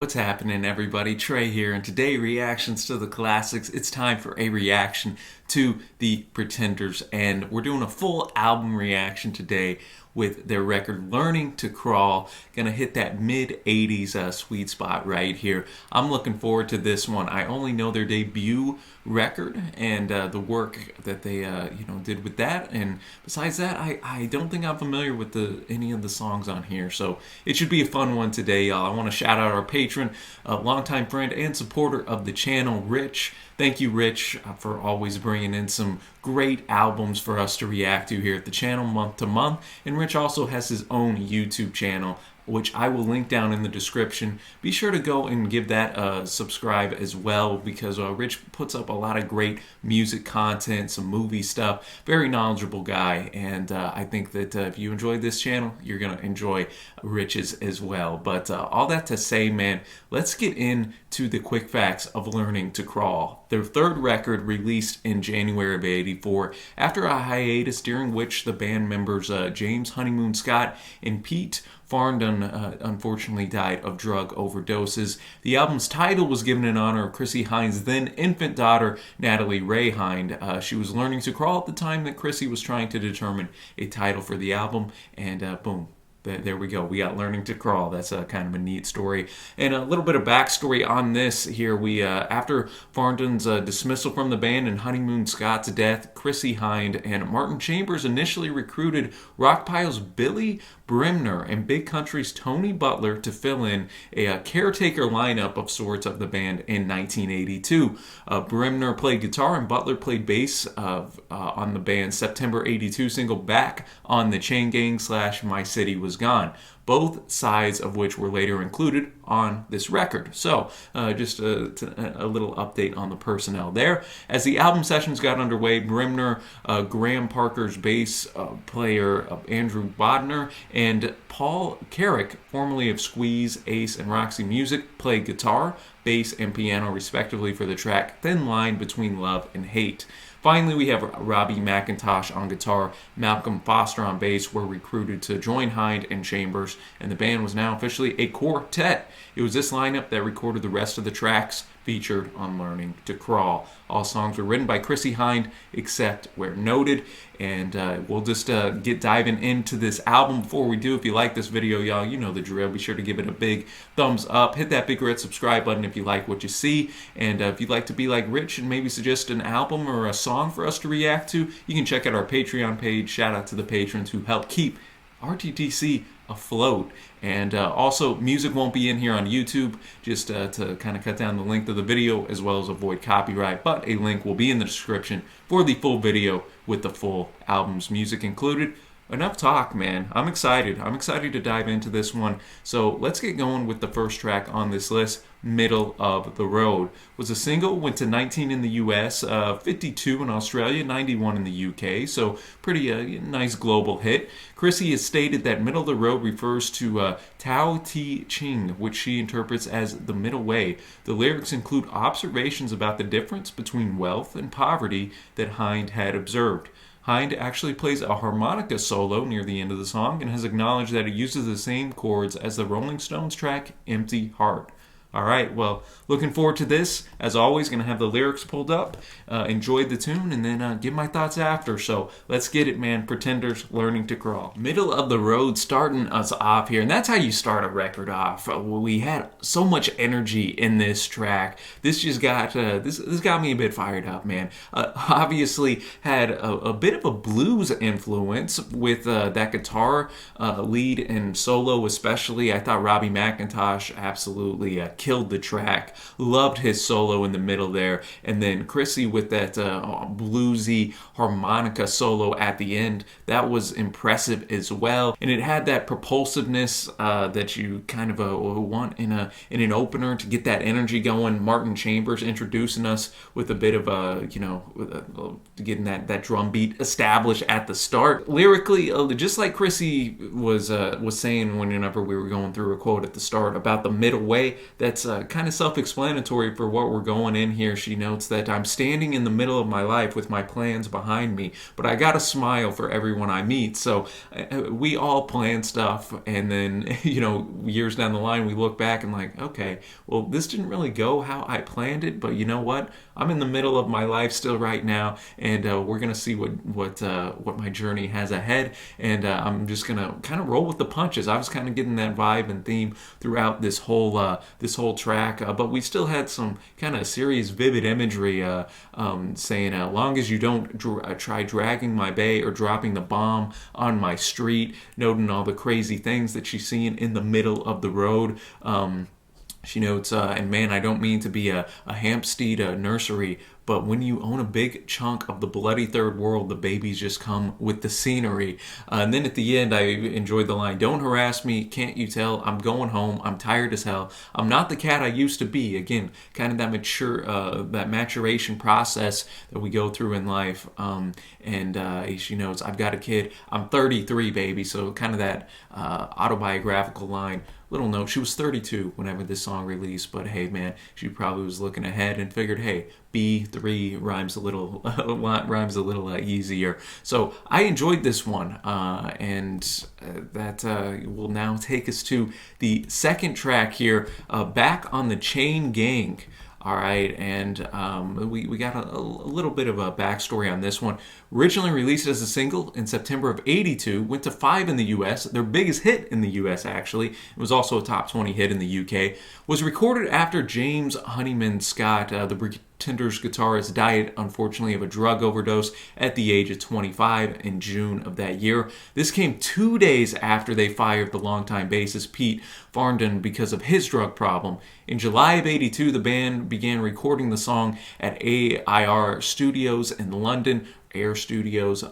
What's happening, everybody? Trey here, and today, reactions to the classics. It's time for a reaction to the Pretenders, and we're doing a full album reaction today with their record Learning to Crawl. Gonna hit that mid 80s sweet spot right here. I'm looking forward to this one. I only know their debut record and the work that they did with that, and besides that, I don't think I'm familiar with any of the songs on here, so it should be a fun one today, y'all. I want to shout out our patron, a longtime friend and supporter of the channel, Rich. Thank you, Rich, for always bringing in some great albums for us to react to here at the channel month to month. And Rich also has his own YouTube channel, which I will link down in the description. Be sure to go and give that a subscribe as well, because Rich puts up a lot of great music content, some movie stuff. Very knowledgeable guy, and I think that if you enjoyed this channel, you're going to enjoy Rich's as well. But all that to say, man, let's get into the quick facts of Learning to Crawl. Their third record, released in January of '84, after a hiatus during which the band members James Honeymoon Scott and Pete Farndon unfortunately died of drug overdoses. The album's title was given in honor of Chrissie Hynde's then infant daughter, Natalie Ray Hind. She was learning to crawl at the time that Chrissie was trying to determine a title for the album, and boom. There we go. We got Learning to Crawl. That's a kind of a neat story. And a little bit of backstory on this here. After Farndon's dismissal from the band and Honeymoon Scott's death, Chrissie Hynde and Martin Chambers initially recruited Rockpile's Billy Bremner and Big Country's Tony Butler to fill in a caretaker lineup of sorts of the band in 1982. Bremner played guitar and Butler played bass on the band's September '82 single Back on the Chain Gang / My City Was Gone, both sides of which were later included on this record. So just a little update on the personnel there. As the album sessions got underway, Bremner, Graham Parker's bass player Andrew Bodner, and Paul Carrick, formerly of Squeeze, Ace, and Roxy Music, played guitar, bass, and piano respectively for the track Thin Line Between Love and Hate. Finally, we have Robbie McIntosh on guitar, Malcolm Foster on bass were recruited to join Hynde and Chambers, and the band was now officially a quartet. It was this lineup that recorded the rest of the tracks featured on Learning to Crawl. All songs were written by Chrissie Hynde, except where noted. And we'll just get diving into this album. Before we do, if you like this video, y'all, you know the drill. Be sure to give it a big thumbs up. Hit that big red subscribe button if you like what you see. And if you'd like to be like Rich and maybe suggest an album or a song for us to react to, you can check out our Patreon page. Shout out to the patrons who help keep RTTC afloat. And also, music won't be in here on YouTube, just to kind of cut down the length of the video as well as avoid copyright, but a link will be in the description for the full video with the full album's music included. Enough talk, man. I'm excited. I'm excited to dive into this one. So let's get going with the first track on this list, Middle of the Road. Was a single, went to 19 in the US, 52 in Australia, 91 in the UK, so pretty nice global hit. Chrissie has stated that Middle of the Road refers to Tao Te Ching, which she interprets as the middle way. The lyrics include observations about the difference between wealth and poverty that Hynde had observed. Hynde actually plays a harmonica solo near the end of the song and has acknowledged that it uses the same chords as the Rolling Stones track Empty Heart. All right, well, looking forward to this. As always, going to have the lyrics pulled up, enjoy the tune, and then give my thoughts after. So let's get it, man. Pretenders, Learning to Crawl. Middle of the Road starting us off here, and that's how you start a record off. We had so much energy in this track. This just got this got me a bit fired up, man. Obviously had a bit of a blues influence with that guitar lead and solo especially. I thought Robbie McIntosh absolutely killed the track. Loved his solo in the middle there, and then Chrissie with that bluesy harmonica solo at the end. That was impressive as well, and it had that propulsiveness that you kind of want in an opener to get that energy going. Martin Chambers introducing us with a bit of getting that drum beat established at the start. Lyrically, just like Chrissie was saying whenever we were going through a quote at the start about the middle way, that's kind of self-explanatory for what we're going in here. She notes that I'm standing in the middle of my life with my plans behind me, but I got to smile for everyone I meet. So we all plan stuff, and then years down the line we look back and like, okay, well, this didn't really go how I planned it, but you know what? I'm in the middle of my life still right now, and we're gonna see what my journey has ahead, and I'm just gonna kind of roll with the punches. I was kind of getting that vibe and theme throughout this whole track, but we still had some kind of serious, vivid imagery, saying, "Long as you don't try dragging my bay or dropping the bomb on my street," noting all the crazy things that she's seeing in the middle of the road. She notes, and man, I don't mean to be a Hampstead nursery, but when you own a big chunk of the bloody third world, the babies just come with the scenery. And then at the end, I enjoyed the line, "Don't harass me, can't you tell? I'm going home, I'm tired as hell. I'm not the cat I used to be." Again, kind of that maturation process that we go through in life. And she notes, "I've got a kid, I'm 33, baby." So kind of that autobiographical line. Little note, she was 32 whenever this song released, but hey man, she probably was looking ahead and figured, hey, B3 rhymes a little easier. So I enjoyed this one, and that will now take us to the second track here, Back on the Chain Gang. All right, and we got a little bit of a backstory on this one. Originally released as a single in September of '82, went to 5 in the U.S., their biggest hit in the U.S. actually. It was also a top 20 hit in the U.K. Was recorded after James Honeyman Scott, the Pretenders guitarist, died unfortunately of a drug overdose at the age of 25 in June of that year. This came 2 days after they fired the longtime bassist Pete Farndon because of his drug problem. In July of '82, the band began recording the song at AIR Studios in London. Air Studios.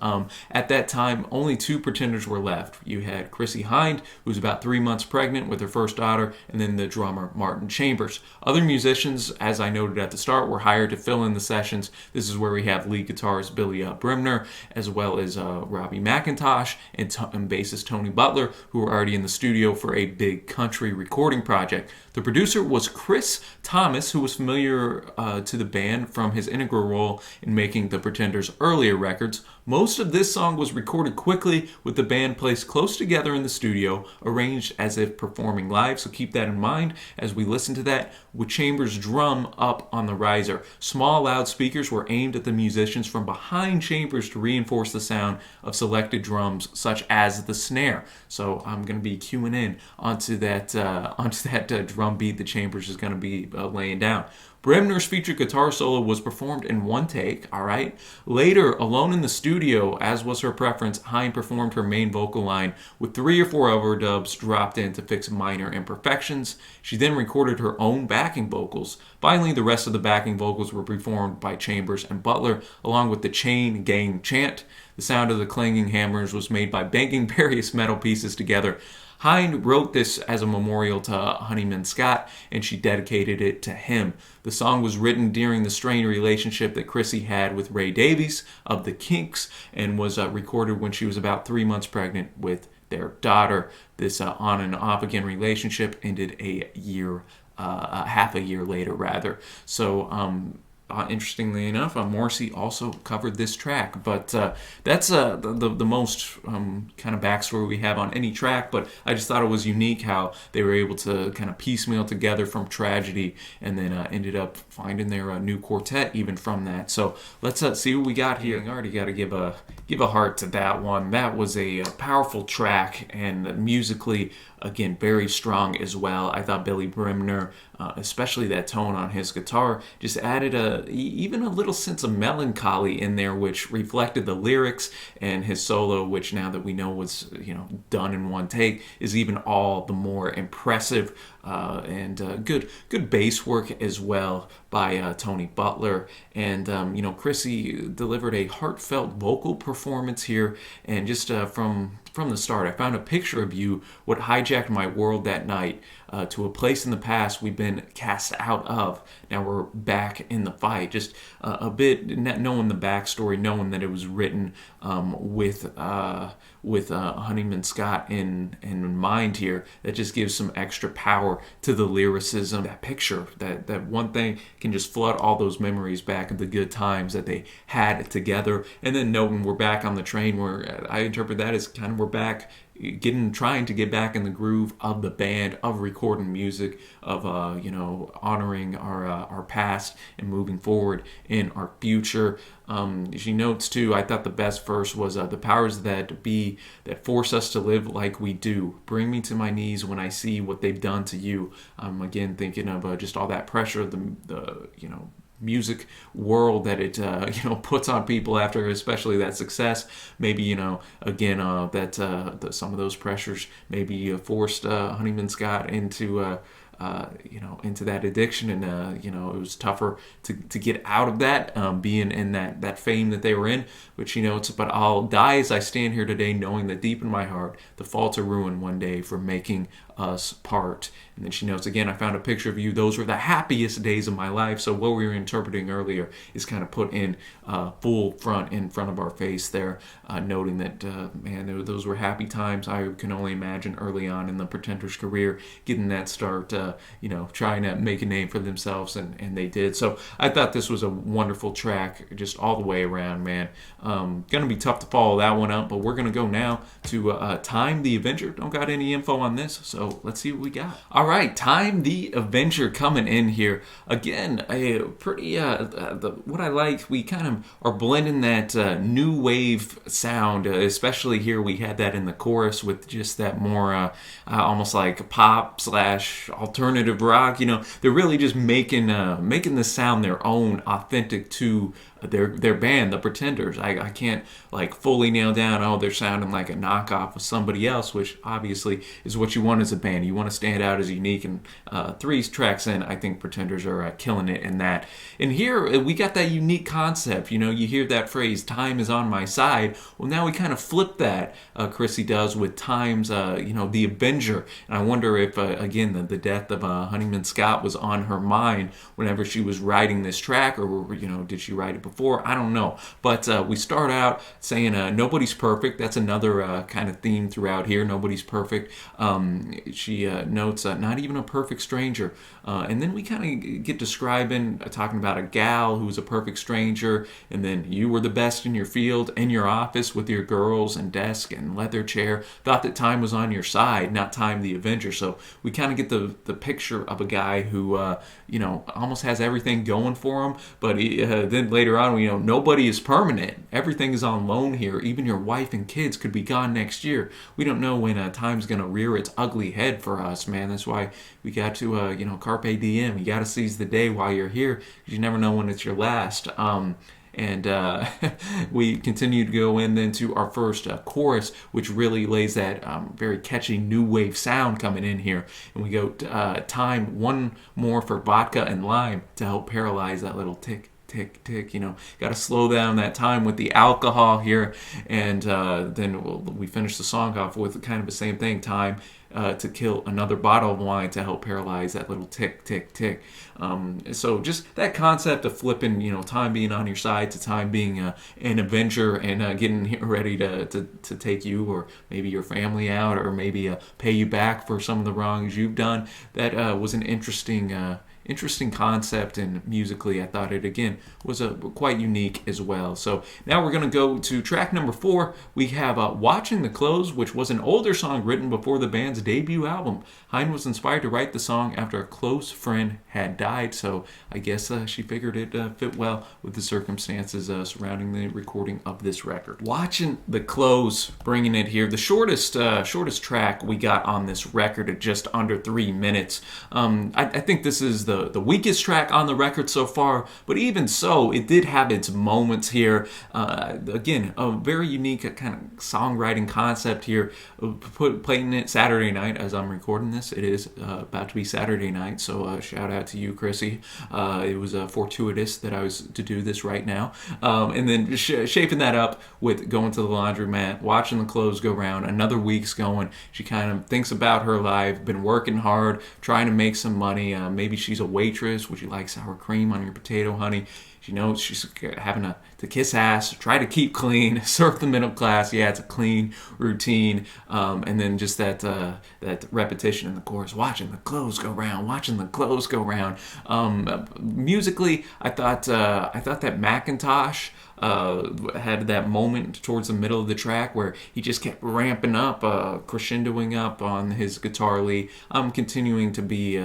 At that time, only 2 Pretenders were left. You had Chrissie Hynde, who was about 3 months pregnant with her first daughter, and then the drummer Martin Chambers. Other musicians, as I noted at the start, were hired to fill in the sessions. This is where we have lead guitarist Billy Bremner, as well as Robbie McIntosh and bassist Tony Butler, who were already in the studio for a big country recording project. The producer was Chris Thomas, who was familiar to the band from his integral role in making the Pretenders' earlier records. Most of this song was recorded quickly with the band placed close together in the studio, arranged as if performing live, so keep that in mind as we listen to that, with Chambers' drum up on the riser. Small loudspeakers were aimed at the musicians from behind Chambers to reinforce the sound of selected drums, such as the snare. So I'm going to be cueing in onto that drum beat that Chambers is going to be laying down. Bremner's featured guitar solo was performed in one take, all right? Later, alone in the studio, as was her preference, Hynde performed her main vocal line with 3 or 4 overdubs dropped in to fix minor imperfections. She then recorded her own backing vocals. Finally, the rest of the backing vocals were performed by Chambers and Butler, along with the Chain Gang chant. The sound of the clanging hammers was made by banging various metal pieces together. Hynde wrote this as a memorial to Honeyman Scott, and she dedicated it to him. The song was written during the strained relationship that Chrissie had with Ray Davies of the Kinks, and was recorded when she was about 3 months pregnant with their daughter. This on and off again relationship ended half a year later rather. So interestingly enough, Morrissey also covered this track, but that's the most kind of backstory we have on any track, but I just thought it was unique how they were able to kind of piecemeal together from tragedy and then ended up finding their new quartet even from that. So let's see what we got here. I already got to give a heart to that one. That was a powerful track, and musically, again, very strong as well. I thought Billy Bremner, especially that tone on his guitar, just added even a little sense of melancholy in there, which reflected the lyrics, and his solo, which now that we know was done in one take, is even all the more impressive. And good bass work as well by Tony Butler. And Chrissie delivered a heartfelt vocal performance here, and just from the start, I found a picture of you, what hijacked my world that night, to a place in the past we've been cast out of. Now we're back in the fight. Just a bit, knowing the backstory, knowing that it was written with with Honeyman Scott in mind here, that just gives some extra power to the lyricism. That picture, that one thing can just flood all those memories back of the good times that they had together. And then noting we're back on the train, where I interpret that as kind of we're back trying to get back in the groove of the band, of recording music, of honoring our past and moving forward in our future. She notes too, I thought the best verse was the powers that be that force us to live like we do bring me to my knees when I see what they've done to you. Again, thinking of just all that pressure of the music world that it puts on people after, especially that success. Maybe again that some of those pressures maybe forced Honeyman Scott into into that addiction, and it was tougher to get out of that, being in that fame that they were in. But but I'll die as I stand here today, knowing that deep in my heart the faults are ruined one day for making us part. And then she notes again, I found a picture of you. Those were the happiest days of my life. So what we were interpreting earlier is kind of put in full front in front of our face there, noting that man, those were happy times. I can only imagine early on in the Pretenders' career getting that start, trying to make a name for themselves, and they did. So I thought this was a wonderful track, just all the way around, man. Gonna be tough to follow that one up, but we're gonna go now to Time the Avenger. Don't got any info on this, so let's see what we got. All right, Time the Avenger coming in here again. A pretty what I like, we kind of are blending that new wave sound, especially here. We had that in the chorus with just that more almost like pop / alternative rock. They're really just making this sound their own, authentic to their band, the Pretenders. I can't fully nail down, they're sounding like a knockoff of somebody else, which obviously is what you want as a band. You want to stand out as unique, and 3 tracks in, I think Pretenders are killing it in that. And here we got that unique concept. You hear that phrase, time is on my side. Well, now we kind of flip that, Chrissy does, with Time's the Avenger. And I wonder if again the death of Honeyman Scott was on her mind whenever she was writing this track, or did she write it before? I don't know. But we start out saying nobody's perfect. That's another kind of theme throughout here. Nobody's perfect. She notes not even a perfect stranger. And then we kind of get describing, talking about a gal who's a perfect stranger, and then you were the best in your field, in your office with your girls and desk and leather chair. Thought that time was on your side, not Time the Avenger. So we kind of get the picture of a guy who almost has everything going for him, but then later on, nobody is permanent. Everything is on loan here. Even your wife and kids could be gone next year. We don't know when time's going to rear its ugly head for us, man. That's why we got to, carpe diem. You got to seize the day while you're here, because you never know when it's your last. And we continue to go in then to our first chorus, which really lays that very catchy new wave sound coming in here. And we go time one more for vodka and lime to help paralyze that little tick, tick, tick. Got to slow down that time with the alcohol here. And then we finish the song off with kind of the same thing, time to kill another bottle of wine to help paralyze that little tick, tick, tick. So just that concept of flipping, time being on your side to time being an avenger, and getting ready to take you or maybe your family out, or maybe pay you back for some of the wrongs you've done. That was an interesting concept, and musically I thought it again was quite unique as well. So now we're going to go to track number 4. We have Watching the Close, which was an older song written before the band's debut album. Hein was inspired to write the song after a close friend had died, so I guess she figured it fit well with the circumstances surrounding the recording of this record. Watching the Close, bringing it here, the shortest track we got on this record at just under 3 minutes. I think this is the weakest track on the record so far, but even so, it did have its moments here. Again, a very unique kind of songwriting concept here. Playing it Saturday night as I'm recording this. It is about to be Saturday night, so shout out to you, Chrissy. It was fortuitous that I was to do this right now. And then shaping that up with going to the laundromat, watching the clothes go round. Another week's going. She kind of thinks about her life, been working hard, trying to make some money. Maybe she's a waitress. Would you like sour cream on your potato, honey? she's having to kiss ass, try to keep clean, serve the middle class. Yeah, it's a clean routine, and then just that repetition in the chorus, watching the clothes go round, watching the clothes go round. Musically, I thought that Macintosh had that moment towards the middle of the track where he just kept ramping up, crescendoing up on his guitar lead. I'm continuing to be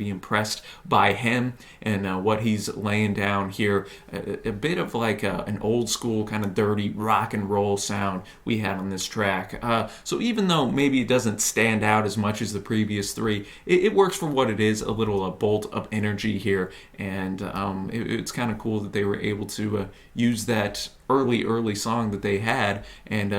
impressed by him and what he's laying down here. A bit of like an old school kind of dirty rock and roll sound we had on this track. So even though maybe it doesn't stand out as much as the previous three, it works for what it is, a little bolt of energy here. And it's kind of cool that they were able to use that early song that they had and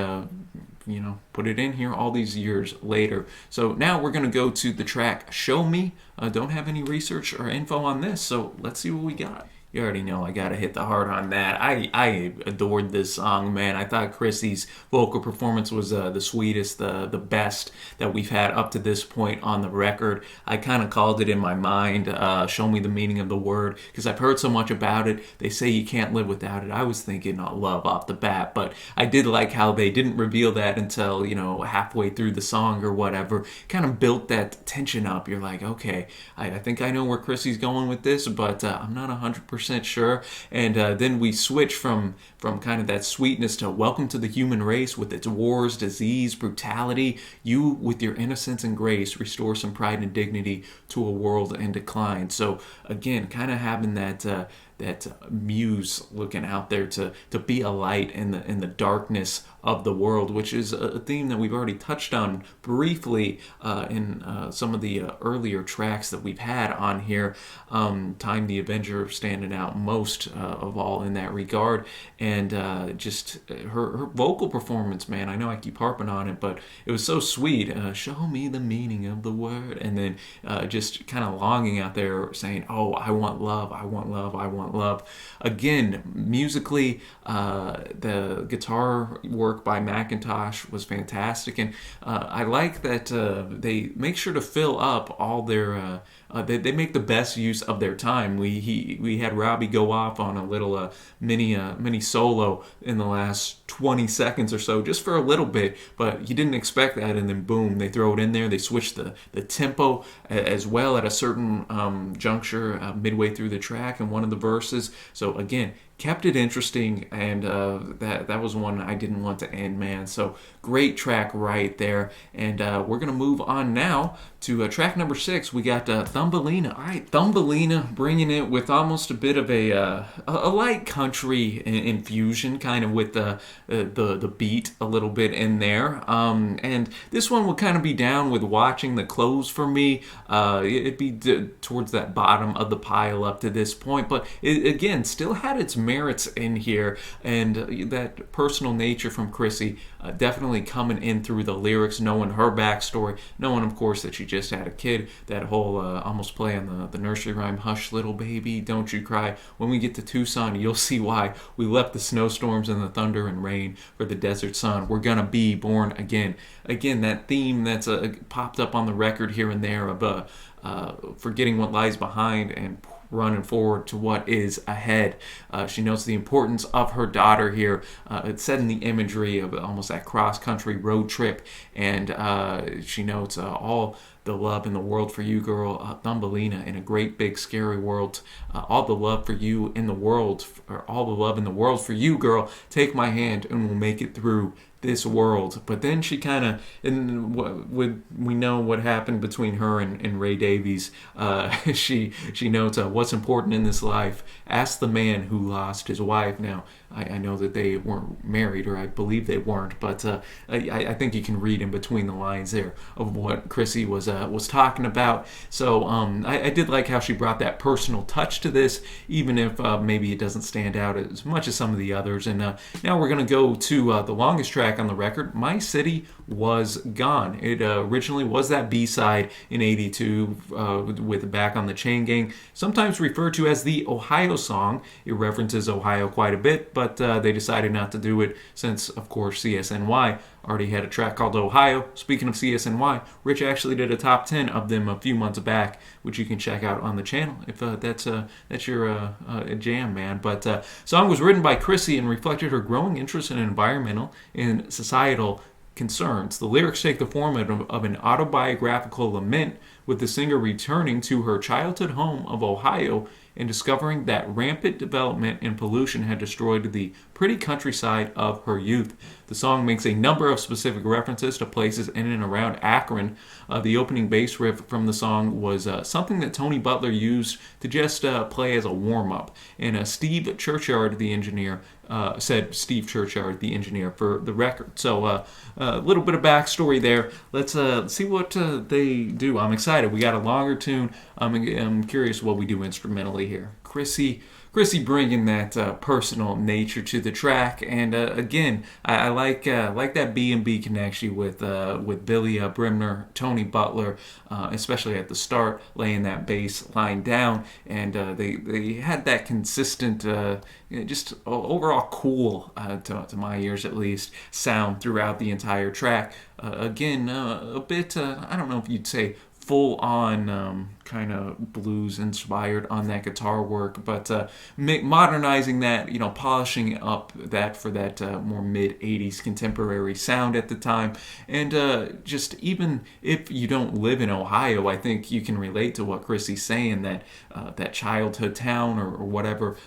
put it in here all these years later. So now we're going to go to the track Show Me. Don't have any research or info on this, so let's see what we got. You already know I gotta hit the heart on that. I adored this song, man. I thought Chrissy's vocal performance was the sweetest, the best that we've had up to this point on the record. I kind of called it in my mind, show me the meaning of the word, because I've heard so much about it. They say you can't live without it. I was thinking love off the bat, but I did like how they didn't reveal that until, halfway through the song or whatever. Kind of built that tension up. You're like, okay, I think I know where Chrissy's going with this, but I'm not 100% sure. And then we switch from kind of that sweetness to welcome to the human race with its wars, disease, brutality. You, with your innocence and grace, restore some pride and dignity to a world in decline. So again, kind of having that muse looking out there to be a light in the darkness of the world, which is a theme that we've already touched on briefly in some of the earlier tracks that we've had on here. Time the Avenger standing out most of all in that regard, and just her vocal performance, man. I know I keep harping on it, but it was so sweet. Show me the meaning of the word, and then just kind of longing out there saying, oh, I want love, I want love, I want love. Again, musically, the guitar work by Macintosh was fantastic, and I like that they make sure to fill up all their they make the best use of their time. We had Robbie go off on a little mini solo in the last 20 seconds or so, just for a little bit, but you didn't expect that, and then boom, they throw it in there. They switch the tempo as well at a certain juncture midway through the track in one of the verses. So again, kept it interesting, and that was one I didn't want to end, man. So great track right there, and we're gonna move on now to track number 6. We got Thumbelina. All right, Thumbelina bringing it with almost a bit of a light country infusion, kind of with the beat a little bit in there. And this one would kind of be down with Watching the Clothes for me. It'd be towards that bottom of the pile up to this point, but it again still had its merits in here, and that personal nature from Chrissy definitely coming in through the lyrics, knowing her backstory, knowing of course that she just had a kid, that whole almost play on the nursery rhyme, hush little baby, don't you cry. When we get to Tucson, you'll see why we left the snowstorms and the thunder and rain for the desert sun. We're gonna be born again. Again, that theme that's popped up on the record here and there of forgetting what lies behind and running forward to what is ahead. She notes the importance of her daughter here. It's set in the imagery of almost that cross-country road trip, and she notes all the love in the world for you, girl, Thumbelina, in a great big scary world. All the love for you in the world, or all the love in the world for you, girl. Take my hand and we'll make it through this world. But then she kind of, and we know what happened between her and Ray Davies. She notes what's important in this life. Ask the man who lost his wife. Now I know that they weren't married, or I believe they weren't, but I think you can read in between the lines there of what Chrissy was talking about. So I did like how she brought that personal touch to this, even if maybe it doesn't stand out as much as some of the others. And now we're going to go to the longest track on the record, My City Was Gone. It originally was that B-side in '82 with Back on the Chain Gang, sometimes referred to as the Ohio song. It references Ohio quite a bit, but they decided not to do it since, of course, CSNY already had a track called Ohio. Speaking of CSNY, Rich actually did a top 10 of them a few months back, which you can check out on the channel if that's your jam, man. But song was written by Chrissy and reflected her growing interest in environmental and societal concerns. The lyrics take the form of an autobiographical lament, with the singer returning to her childhood home of Ohio and discovering that rampant development and pollution had destroyed the pretty countryside of her youth. The song makes a number of specific references to places in and around Akron. The opening bass riff from the song was something that Tony Butler used to just play as a warm-up. And Steve Churchyard, the engineer, said Steve Churchyard, the engineer, for the record. So a little bit of backstory there. Let's see what they do. I'm excited. We got a longer tune. I'm curious what we do instrumentally here. Chrissy bringing that personal nature to the track, and again, I like that B&B connection with Billy Brimner, Tony Butler, especially at the start, laying that bass line down, and they had that consistent, just overall cool, to my ears at least, sound throughout the entire track. Again, a bit, I don't know if you'd say full on kind of blues inspired on that guitar work, but modernizing that, polishing up that for that more mid 80s contemporary sound at the time. And just even if you don't live in Ohio, I think you can relate to what Chrissy's saying, that that childhood town or whatever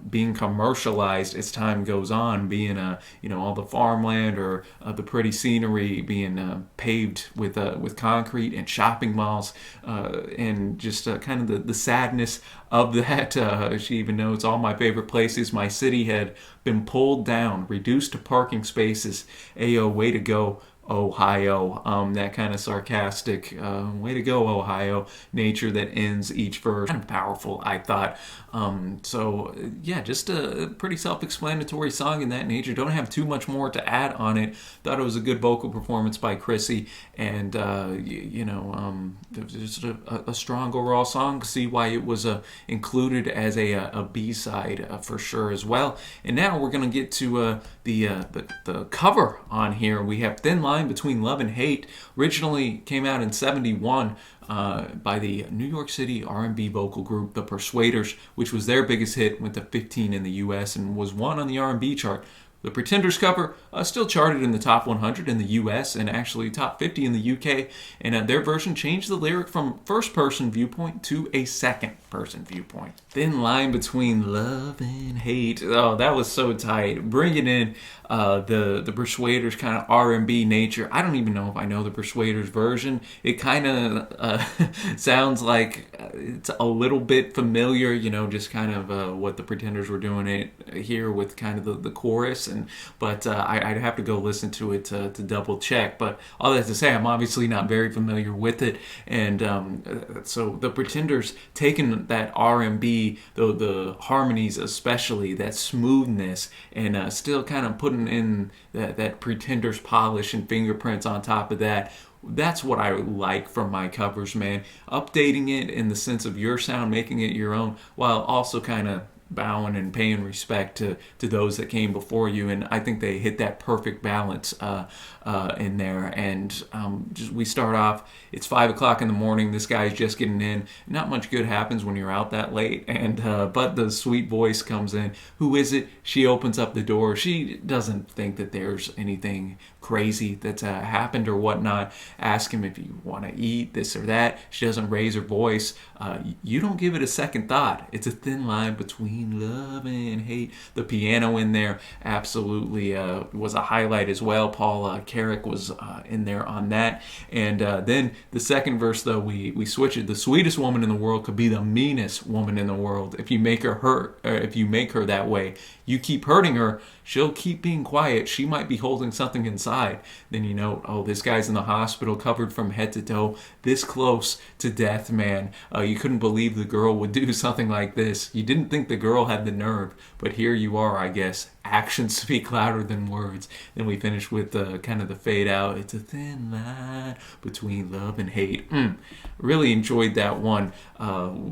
being commercialized as time goes on, being all the farmland or the pretty scenery being paved with concrete and shopping malls, and just kind of the sadness of that. She even notes, all my favorite places, my city had been pulled down, reduced to parking spaces. Ayo, way to go, Ohio. That kind of sarcastic, way to go, Ohio nature that ends each verse. Kind of powerful, I thought. So yeah, just a pretty self-explanatory song in that nature. Don't have too much more to add on it. Thought it was a good vocal performance by Chrissy, and just a strong overall song. See why it was included as a B-side for sure as well. And now we're gonna get to the cover on here. We have Thin Line Between Love and Hate. Originally came out in '71 by the New York City R&B vocal group The Persuaders, which was their biggest hit, went to 15 in the US and was 1 on the R&B chart. The Pretenders cover still charted in the top 100 in the US and actually top 50 in the UK, and their version changed the lyric from first-person viewpoint to a second-person viewpoint. Thin line between love and hate. Oh, that was so tight. Bringing in the Persuaders kind of R&B nature. I don't even know if I know the Persuaders version. It kind of sounds like it's a little bit familiar, just kind of what the Pretenders were doing it here with kind of the chorus. But I'd have to go listen to it to double check. But all that to say, I'm obviously not very familiar with it, and so the Pretenders taking that R&B, the harmonies especially, that smoothness, and still kind of putting in that Pretenders polish and fingerprints on top of that. That's what I like from my covers, man. Updating it in the sense of your sound, making it your own, while also kind of bowing and paying respect to those that came before you. And I think they hit that perfect balance in there. And we start off, it's 5 o'clock in the morning, this guy's just getting in. Not much good happens when you're out that late, and but the sweet voice comes in. Who is it? She opens up the door. She doesn't think that there's anything crazy that's happened or whatnot. Ask him if you want to eat this or that. She doesn't raise her voice. You don't give it a second thought. It's a thin line between love and hate. The piano in there absolutely was a highlight as well. Paul Carrick was in there on that. And then the second verse, though, we switch it. The sweetest woman in the world could be the meanest woman in the world. If you make her hurt, or if you make her that way, you keep hurting her, she'll keep being quiet. She might be holding something inside. Then you know, oh, this guy's in the hospital, covered from head to toe, this close to death, man. You couldn't believe the girl would do something like this. You didn't think the girl girl had the nerve, but here you are, I guess. Actions speak louder than words. Then we finish with kind of the fade out. It's a thin line between love and hate. Really enjoyed that one.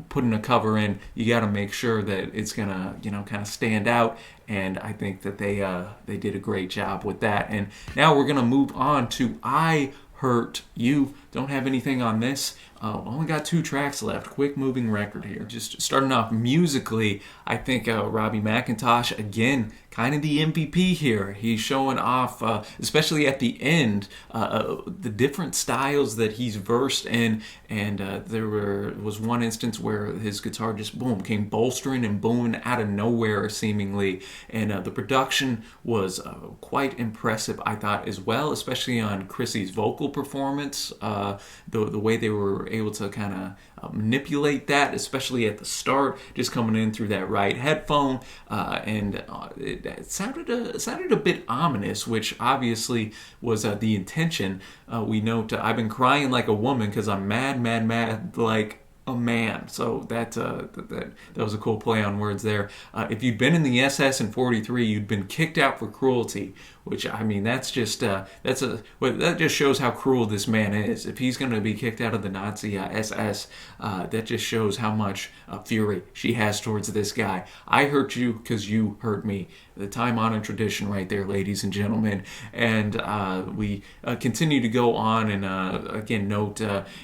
Putting a cover in, you got to make sure that it's gonna, kind of stand out. And I think that they did a great job with that. And now we're gonna move on to I Hurt You. Don't have anything on this. Only got 2 tracks left. Quick moving record here. Just starting off musically, I think Robbie McIntosh, again, kind of the MVP here. He's showing off, especially at the end, the different styles that he's versed in. And there was one instance where his guitar just, boom, came bolstering and booming out of nowhere, seemingly. And the production was quite impressive, I thought, as well, especially on Chrissy's vocal performance. The way they were able to kind of manipulate that, especially at the start, just coming in through that right headphone, and it sounded a bit ominous, which obviously was the intention. We note I've been crying like a woman because I'm mad like a man. So that was a cool play on words there. If you'd been in the SS in 43, you'd been kicked out for cruelty, which, I mean, that just shows how cruel this man is. If he's going to be kicked out of the Nazi SS, that just shows how much fury she has towards this guy. I hurt you because you hurt me. The time-honored tradition right there, ladies and gentlemen. And we continue to go on and, again, note,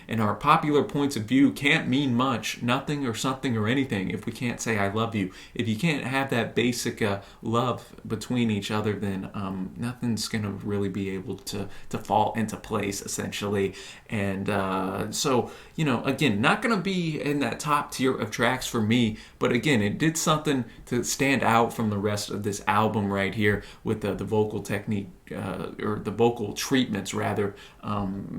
in our popular points of view can't mean much, nothing or something or anything, if we can't say I love you. If you can't have that basic love between each other, then nothing's going to really be able to fall into place, essentially. And so, again, not going to be in that top tier of tracks for me, but again, it did something to stand out from the rest of this album right here, with the vocal technique, or the vocal treatments rather,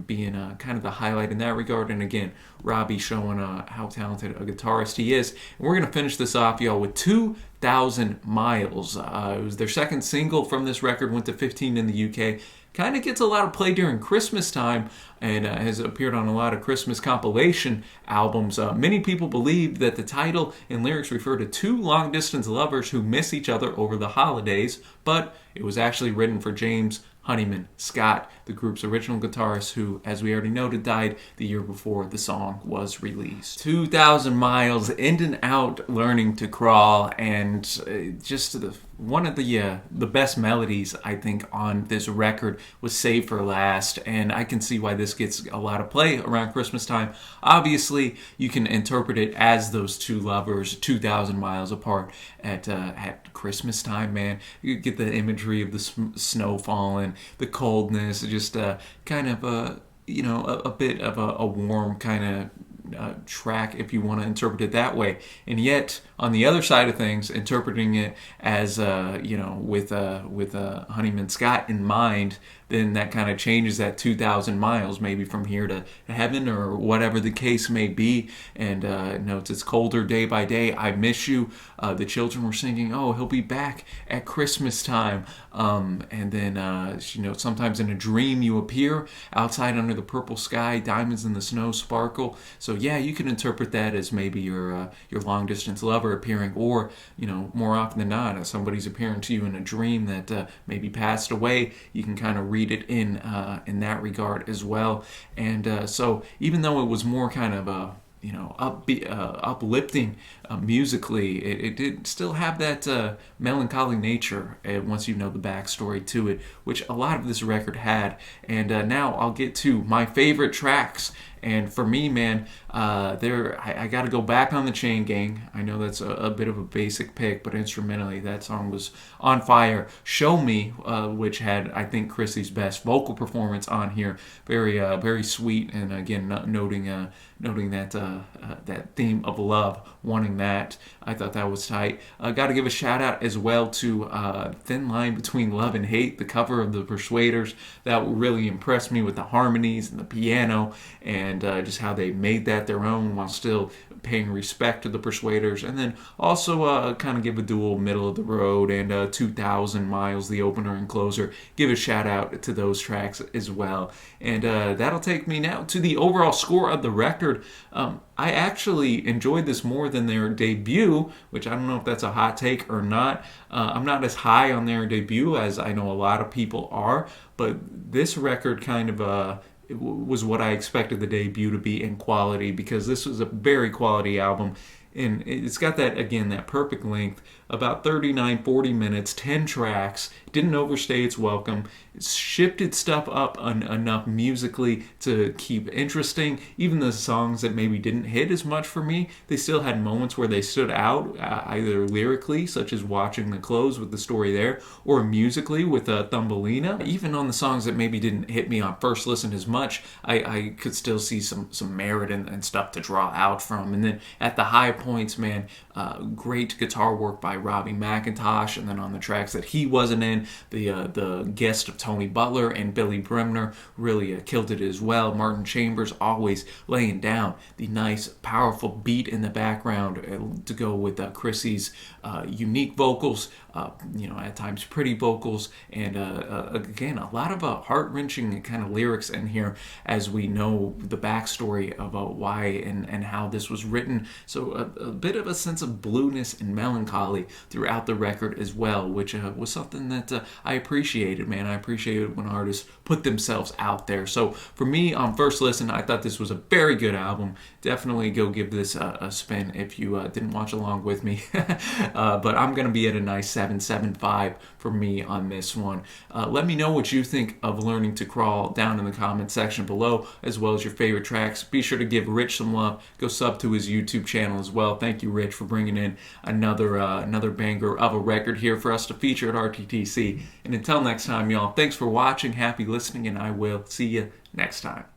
being kind of the highlight in that regard. And again, Robbie showing how talented a guitarist he is. And we're going to finish this off, y'all, with 2,000 Miles. It was their second single from this record, went to 15 in the UK. Kind of gets a lot of play during Christmas time, and has appeared on a lot of Christmas compilation albums. Many people believe that the title and lyrics refer to 2 long-distance lovers who miss each other over the holidays, but it was actually written for James Honeyman Scott, the group's original guitarist, who, as we already noted, died the year before the song was released. 2,000 Miles, in and out, learning to crawl, and just one of the best melodies, I think, on this record was Save for Last, and I can see why this gets a lot of play around Christmas time. Obviously, you can interpret it as those 2 lovers 2,000 miles apart at Christmas time, man. You get the imagery of the snow falling, the coldness, just kind of a bit of a warm kind of track, if you want to interpret it that way. And yet, on the other side of things, interpreting it as with Honeyman Scott in mind, then that kind of changes that 2,000 miles, maybe from here to heaven, or whatever the case may be. And it's colder day by day. I miss you. The children were singing, "Oh, he'll be back at Christmas time." And then sometimes in a dream you appear outside under the purple sky, diamonds in the snow sparkle. So yeah, you can interpret that as maybe your long distance lover appearing, or more often than not, somebody's appearing to you in a dream that maybe passed away. You can kind of read it in that regard as well. And so even though it was more kind of uplifting musically, it did still have that melancholy nature once you know the backstory to it, which a lot of this record had. And now I'll get to my favorite tracks. And for me, man, I got to go back on the Chain Gang. I know that's a bit of a basic pick, but instrumentally, that song was on fire. Show Me, which had, I think, Chrissy's best vocal performance on here. Very sweet, and again, noting that theme of love, wanting that. I thought that was tight. Got to give a shout out as well to Thin Line Between Love and Hate, the cover of the Persuaders. That really impressed me with the harmonies and the piano, and and just how they made that their own while still paying respect to the Persuaders. And then also kind of give a dual middle of the road and 2,000 Miles, the opener and closer. Give a shout out to those tracks as well. And that'll take me now to the overall score of the record. I actually enjoyed this more than their debut, which I don't know if that's a hot take or not. I'm not as high on their debut as I know a lot of people are, but this record kind of it was what I expected the debut to be in quality, because this was a very quality album. And it's got that, again, that perfect length, about 39, 40 minutes, 10 tracks, didn't overstay its welcome. It shifted stuff up enough musically to keep interesting. Even the songs that maybe didn't hit as much for me, they still had moments where they stood out, either lyrically, such as Watching the Close with the story there, or musically with Thumbelina. Even on the songs that maybe didn't hit me on first listen as much, I could still see some merit and stuff to draw out from. And then at the high points, man, great guitar work by Robbie McIntosh, and then on the tracks that he wasn't in, the guest of Tony Butler and Billy Bremner really killed it as well. Martin Chambers always laying down the nice, powerful beat in the background to go with Chrissy's unique vocals, at times pretty vocals, and again, a lot of heart-wrenching kind of lyrics in here as we know the backstory of why and how this was written. So a bit of a sense of blueness and melancholy throughout the record as well, which was something that I appreciated, man. I appreciated when artists put themselves out there. So for me, on first listen, I thought this was a very good album. Definitely go give this a spin if you didn't watch along with me. But I'm going to be at a nice 7.75 for me on this one. Let me know what you think of Learning to Crawl down in the comment section below, as well as your favorite tracks. Be sure to give Rich some love. Go sub to his YouTube channel as well. Thank you, Rich, for bringing in another banger of a record here for us to feature at RTTC. And until next time, y'all, thanks for watching. Happy listening, and I will see you next time.